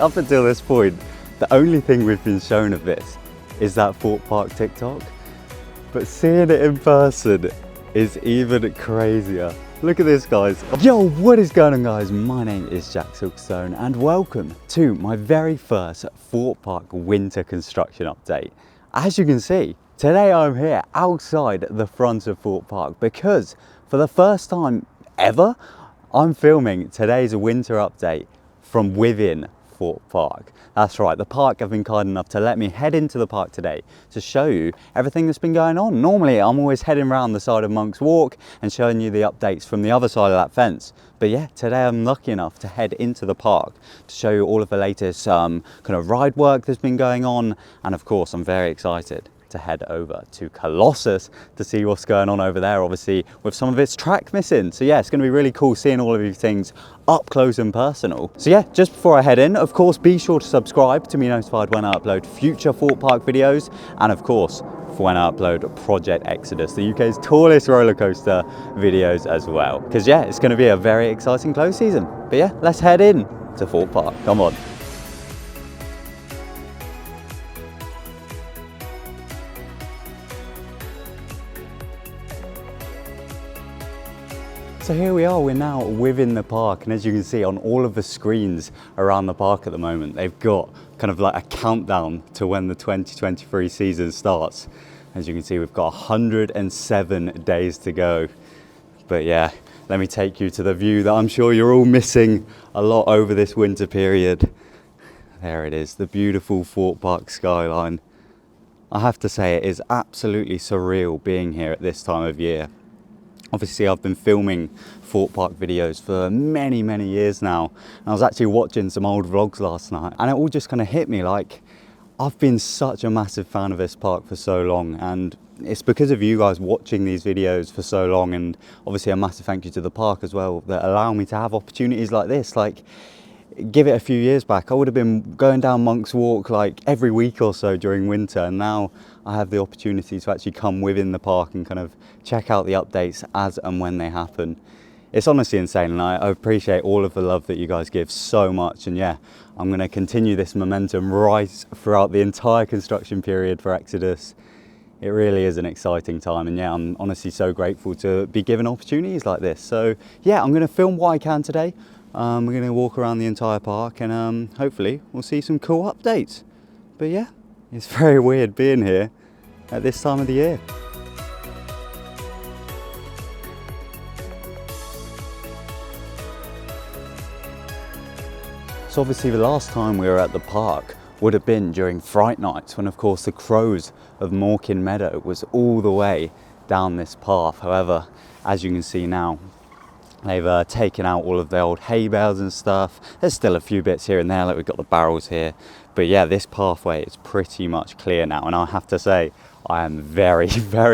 Up until this point, the only thing we've been shown of this is that Thorpe Park TikTok, but seeing it in person is even crazier. Look at this, guys. Yo, what is going on, guys? My name is TheJackSilkstone and welcome to my very first Thorpe Park winter construction update. As you can see, today I'm here outside the front of Thorpe Park because for the first time ever, I'm filming today's winter update from within Thorpe Park. That's right, the park have been kind enough to let me head into the park today to show you everything that's been going on. Normally I'm always heading around the side of Monk's Walk and showing you the updates from the other side of that fence. But yeah, today I'm lucky enough to head into the park to show you all of the latest kind of ride work that's been going on. And of course, I'm very excited to head over to Colossus to see what's going on over there, obviously with some of its track missing. So yeah, it's going to be really cool seeing all of these things up close and personal. So yeah, just before I head in, of course, be sure to subscribe to be notified when I upload future Thorpe Park videos, and of course for when I upload Project Exodus, the UK's tallest roller coaster videos as well, because yeah, it's going to be a very exciting close season. But yeah, let's head in to Thorpe Park. Come on. So here we are, we're now within the park, and as you can see on all of the screens around the park at the moment, they've got kind of like a countdown to when the 2023 season starts. As you can see, we've got 107 days to go. But yeah, let me take you to the view that I'm sure you're all missing a lot over this winter period. There it is, the beautiful Thorpe Park skyline. I have to say, it is absolutely surreal being here at this time of year. Obviously, I've been filming Thorpe Park videos for many years now. And I was actually watching some old vlogs last night and it all just kind of hit me like, I've been such a massive fan of this park for so long, and it's because of you guys watching these videos for so long, and obviously a massive thank you to the park as well that allow me to have opportunities like this. Like, give it a few years back, I would have been going down Monk's Walk like every week or so during winter, and now I have the opportunity to actually come within the park and kind of check out the updates as and when they happen. It's honestly insane, and I appreciate all of the love that you guys give so much. And yeah, I'm going to continue this momentum right throughout the entire construction period for Exodus. It really is an exciting time, and yeah, I'm honestly so grateful to be given opportunities like this. So yeah, I'm going to film what I can today. We're going to walk around the entire park, and hopefully we'll see some cool updates. But yeah, it's very weird being here at this time of the year. So obviously the last time we were at the park would have been during Fright Nights, when of course the crows of Morecambe Meadow was all the way down this path. However, as you can see now, they've taken out all of the old hay bales and stuff. There's still a few bits here and there, like we've got the barrels here. But yeah, this pathway is pretty much clear now. And I have to say, I am very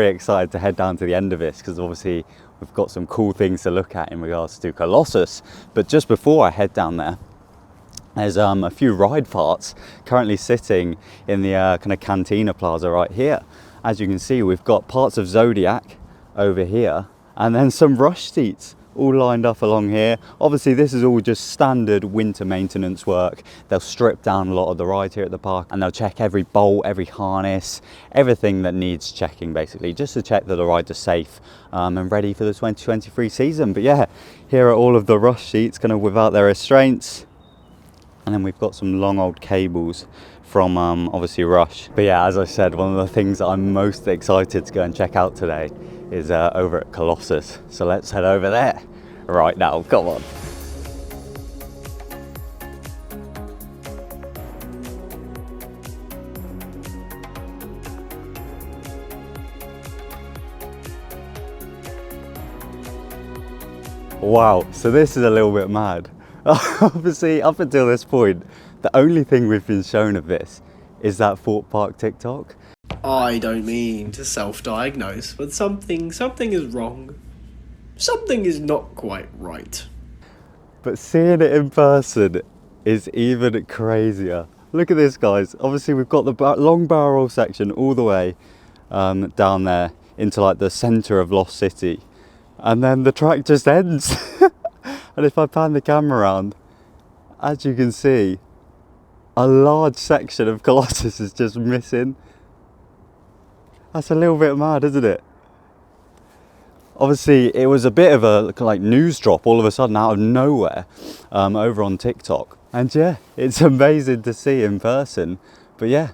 excited to head down to the end of this, because obviously we've got some cool things to look at in regards to Colossus. But just before I head down there, there's a few ride parts currently sitting in the kind of Cantina Plaza right here. As you can see, we've got parts of Zodiac over here, and then some Rush seats all lined up along here. Obviously this is all just standard winter maintenance work. They'll strip down a lot of the ride here at the park, and they'll check every bolt, every harness, everything that needs checking basically, just to check that the rides are safe and ready for the 2023 season. But yeah, here are all of the Rush seats kind of without their restraints. And then we've got some long old cables from obviously Rush. But yeah, as I said, one of the things that I'm most excited to go and check out today is over at Colossus. So let's head over there right now. Come on. Wow, so this is a little bit mad. Obviously, up until this point, the only thing we've been shown of this is that Thorpe Park TikTok. I don't mean to self-diagnose, but something is wrong. Something is not quite right. But seeing it in person is even crazier. Look at this, guys. Obviously, we've got the long barrel roll section all the way down there into like the centre of Lost City. And then the track just ends. And if I pan the camera around, as you can see, a large section of Colossus is just missing. That's a little bit mad, isn't it? Obviously, it was a bit of a like news drop all of a sudden out of nowhere over on TikTok. And yeah, it's amazing to see in person. But yeah,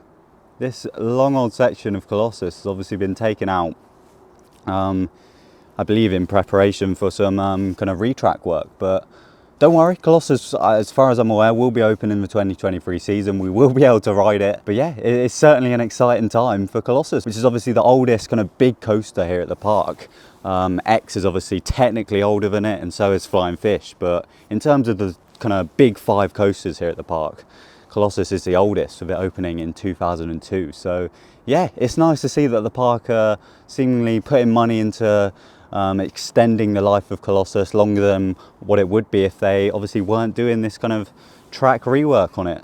this long old section of Colossus has obviously been taken out, I believe in preparation for some kind of retrack work. But don't worry, Colossus, as far as I'm aware, will be open in the 2023 season. We will be able to ride it. But yeah, it's certainly an exciting time for Colossus, which is obviously the oldest kind of big coaster here at the park. X is obviously technically older than it, and so is Flying Fish. But in terms of the kind of big 5 coasters here at the park, Colossus is the oldest, with it opening in 2002. So yeah, it's nice to see that the park are seemingly putting money into extending the life of Colossus longer than what it would be if they obviously weren't doing this kind of track rework on it.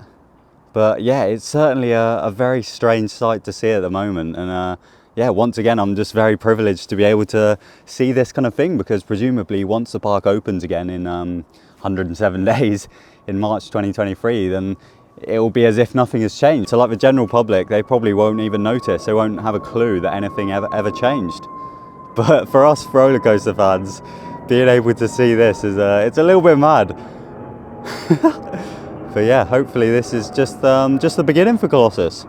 But yeah, it's certainly a very strange sight to see at the moment. And yeah, once again, I'm just very privileged to be able to see this kind of thing, because presumably once the park opens again in 107 days in March 2023, then it will be as if nothing has changed. So like the general public, they probably won't even notice. They won't have a clue that anything ever changed. But for us roller coaster fans, being able to see this is it's a little bit mad. But yeah, hopefully this is just the beginning for Colossus,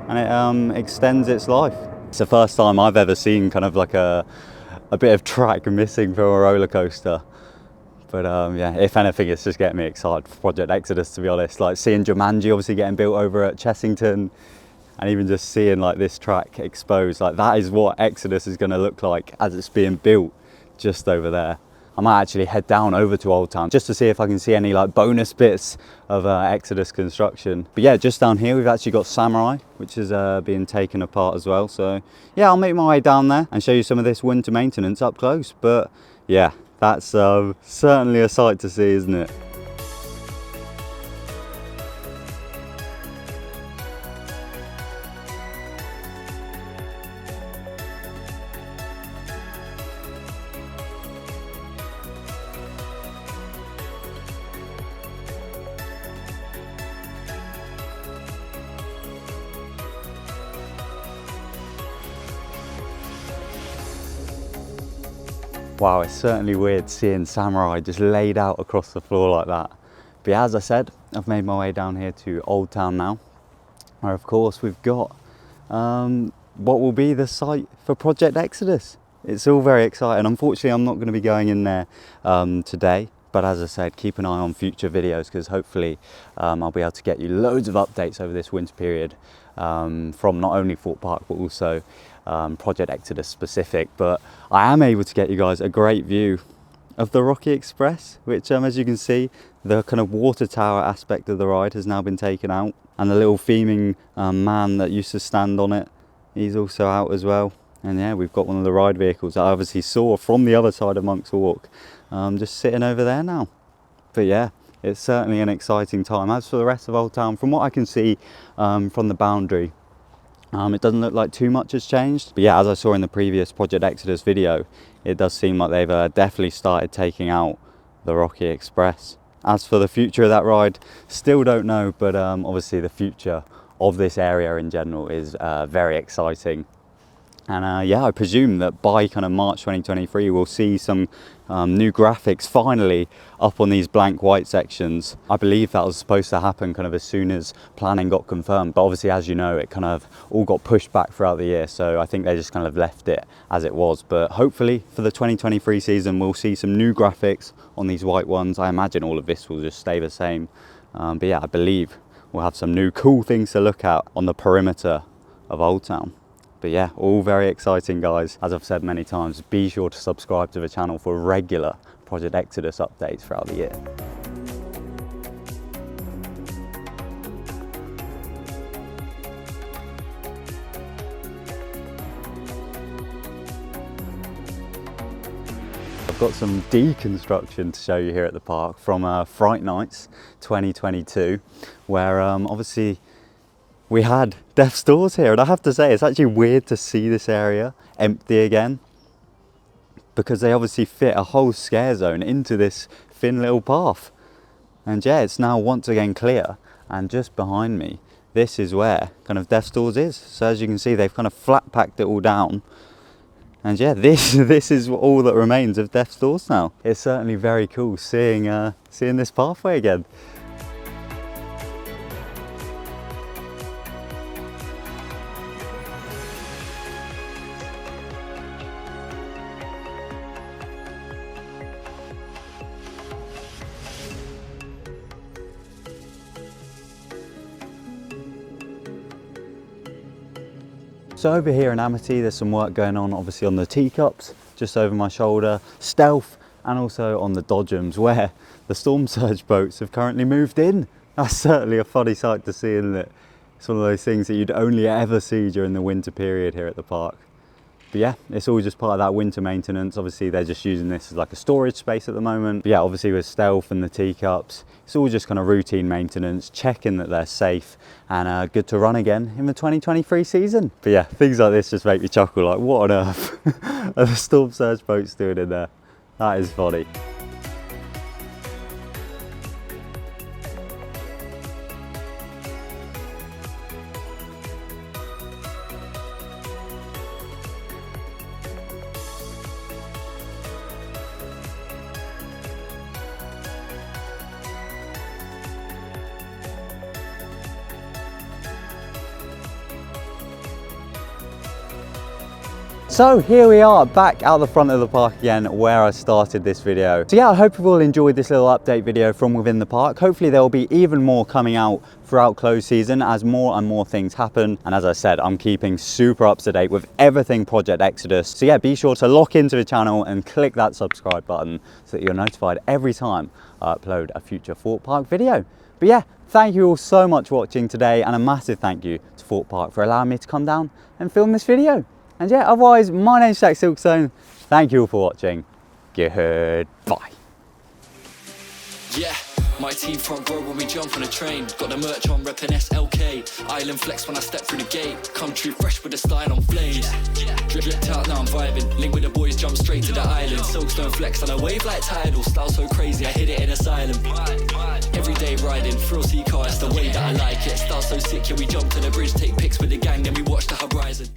and it extends its life. It's the first time I've ever seen kind of like a bit of track missing from a roller coaster. But yeah, if anything, it's just getting me excited for Project Exodus, to be honest. Like seeing Jumanji obviously getting built over at Chessington, and even just seeing like this track exposed, like that is what Exodus is going to look like as it's being built just over there. I might actually head down over to Old Town just to see if I can see any like bonus bits of Exodus construction. But yeah, just down here we've actually got Samurai, which is being taken apart as well. So yeah, I'll make my way down there and show you some of this winter maintenance up close. But yeah, that's certainly a sight to see, isn't it? Wow, it's certainly weird seeing Samurai just laid out across the floor like that. But yeah, as I said, I've made my way down here to Old Town now, where of course we've got what will be the site for Project Exodus. It's all very exciting. Unfortunately, I'm not going to be going in there today. But as I said, keep an eye on future videos, because hopefully I'll be able to get you loads of updates over this winter period from not only Thorpe Park, but also Project Exodus specific. But I am able to get you guys a great view of the Rocky Express, which as you can see, the kind of water tower aspect of the ride has now been taken out, and the little theming man that used to stand on it, he's also out as well. And yeah, we've got one of the ride vehicles that I obviously saw from the other side of Monk's Walk just sitting over there now. But yeah, it's certainly an exciting time. As for the rest of Old Town, from what I can see from the boundary, it doesn't look like too much has changed. But yeah, as I saw in the previous Project Exodus video, it does seem like they've definitely started taking out the Rocky Express. As for the future of that ride, still don't know, but obviously the future of this area in general is very exciting. And yeah, I presume that by kind of March 2023, we'll see some new graphics finally up on these blank white sections. I believe that was supposed to happen kind of as soon as planning got confirmed, but obviously, as you know, it kind of all got pushed back throughout the year. So I think they just kind of left it as it was. But hopefully for the 2023 season, we'll see some new graphics on these white ones. I imagine all of this will just stay the same. But yeah, I believe we'll have some new cool things to look at on the perimeter of Old Town. But yeah, all very exciting, guys. As I've said many times, be sure to subscribe to the channel for regular Project Exodus updates throughout the year. I've got some deconstruction to show you here at the park from Fright Nights 2022, where obviously we had Death's Doors here, and I have to say it's actually weird to see this area empty again, because they obviously fit a whole scare zone into this thin little path. And yeah, it's now once again clear, And just behind me, this is where kind of Death's Doors is. So as you can see, they've kind of flat packed it all down. And yeah, this is all that remains of Death's Doors now. It's certainly very cool seeing this pathway again. So over here in Amity, there's some work going on, obviously on the teacups, just over my shoulder, Stealth, and also on the dodgems, where the storm surge boats have currently moved in. That's certainly a funny sight to see, isn't it? It's one of those things that you'd only ever see during the winter period here at the park. But yeah, it's all just part of that winter maintenance. Obviously, they're just using this as like a storage space at the moment. But yeah, obviously with Stealth and the teacups, it's all just kind of routine maintenance, checking that they're safe and good to run again in the 2023 season. But yeah, things like this just make me chuckle. Like, what on earth are the storm surge boats doing in there? That is funny. So here we are back out the front of the park again where I started this video. So yeah, I hope you've all enjoyed this little update video from within the park. Hopefully there will be even more coming out throughout close season as more and more things happen. And as I said, I'm keeping super up to date with everything Project Exodus. So yeah, be sure to lock into the channel and click that subscribe button so that you're notified every time I upload a future Thorpe Park video. But yeah, thank you all so much for watching today, and a massive thank you to Thorpe Park for allowing me to come down and film this video. And yeah, otherwise, my name's TheJackSilkstone. Thank you all for watching. Goodbye. Yeah, my team front row when we jump on a train. Got the merch on, reppin' SLK. Island flex when I step through the gate. Come true fresh with the style on flames. Dripped out, now I'm vibing. Link with the boys, jump straight to the island. Silkstone flex on a wave like tidal. Style so crazy, I hit it in asylum. Everyday riding, thrill sea car, it's the way that I like it. Style so sick, yeah, we jump to the bridge, take pics with the gang, then we watch the horizon.